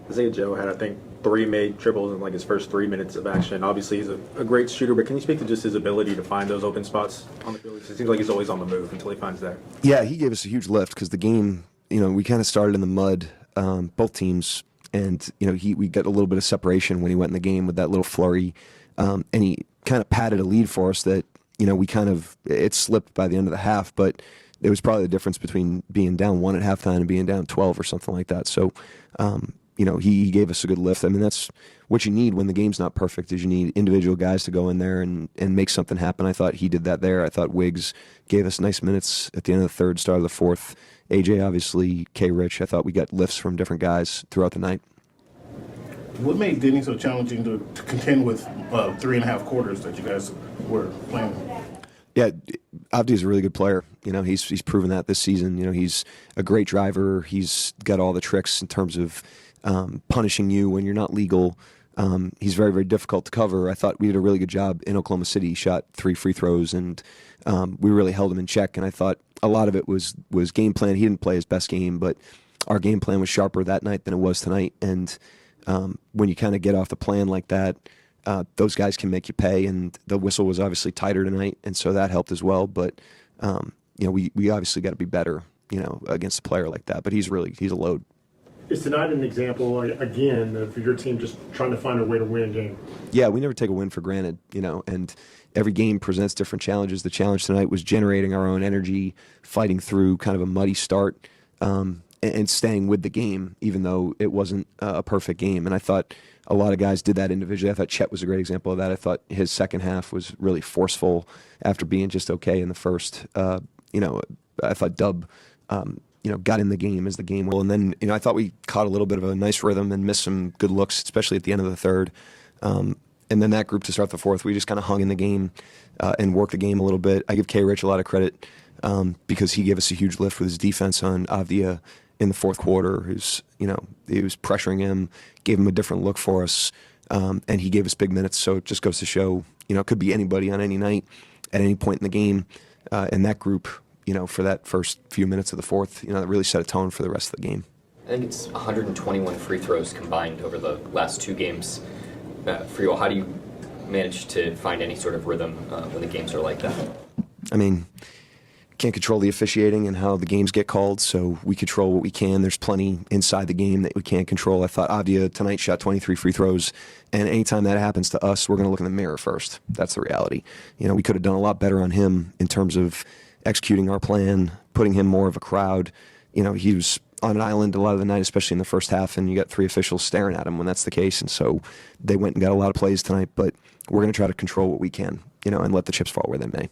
Isaiah Joe had, I think, three made triples in like his first 3 minutes of action. Obviously, he's a great shooter, but can you speak to just his ability to find those open spots on the field? It seems like he's always on the move until he finds that. Yeah, he gave us a huge lift because the game, we kind of started in the mud, both teams, and we got a little bit of separation when he went in the game with that little flurry, and he kind of padded a lead for us that it slipped by the end of the half, but it was probably the difference between being down one at halftime and being down 12 or something like that. So, he gave us a good lift. I mean, that's what you need when the game's not perfect, is you need individual guys to go in there and make something happen. I thought he did that there. I thought Wiggs gave us nice minutes at the end of the third, start of the fourth. AJ, obviously, K. Rich. I thought we got lifts from different guys throughout the night. What made Denny so challenging to contend with 3.5 quarters that you guys were playing? Yeah, Avdi's a really good player. He's proven that this season. He's a great driver. He's got all the tricks in terms of punishing you when you're not legal. He's very, very difficult to cover. I thought we did a really good job in Oklahoma City. He shot 3 free throws, and we really held him in check. And I thought a lot of it was game plan. He didn't play his best game, but our game plan was sharper that night than it was tonight. And when you kind of get off the plan like that, those guys can make you pay, and the whistle was obviously tighter tonight, and so that helped as well. But we obviously got to be better, against a player like that. But he's a load. Is tonight an example, again, of your team just trying to find a way to win a game? Yeah, we never take a win for granted, and every game presents different challenges. The challenge tonight was generating our own energy, fighting through kind of a muddy start, and staying with the game, even though it wasn't a perfect game. And I thought a lot of guys did that individually. I thought Chet was a great example of that. I thought his second half was really forceful after being just okay in the first. I thought Dub, got in the game as the game went. And then, I thought we caught a little bit of a nice rhythm and missed some good looks, especially at the end of the third. And then that group to start the fourth, we just kind of hung in the game and worked the game a little bit. I give K. Rich a lot of credit because he gave us a huge lift with his defense on Avdia in the fourth quarter. He was pressuring him, gave him a different look for us, and he gave us big minutes. So it just goes to show, it could be anybody on any night at any point in the game. And that group, for that first few minutes of the fourth, that really set a tone for the rest of the game. I think it's 121 free throws combined over the last two games. For you all, how do you manage to find any sort of rhythm when the games are like that? I mean, can't control the officiating and how the games get called, so we control what we can. There's plenty inside the game that we can't control. I thought Avdia tonight shot 23 free throws, and anytime that happens to us, we're going to look in the mirror first. That's the reality. We could have done a lot better on him in terms of executing our plan, putting him more of a crowd. He was on an island a lot of the night, especially in the first half, and you got 3 officials staring at him when that's the case, and so they went and got a lot of plays tonight, but we're going to try to control what we can, and let the chips fall where they may.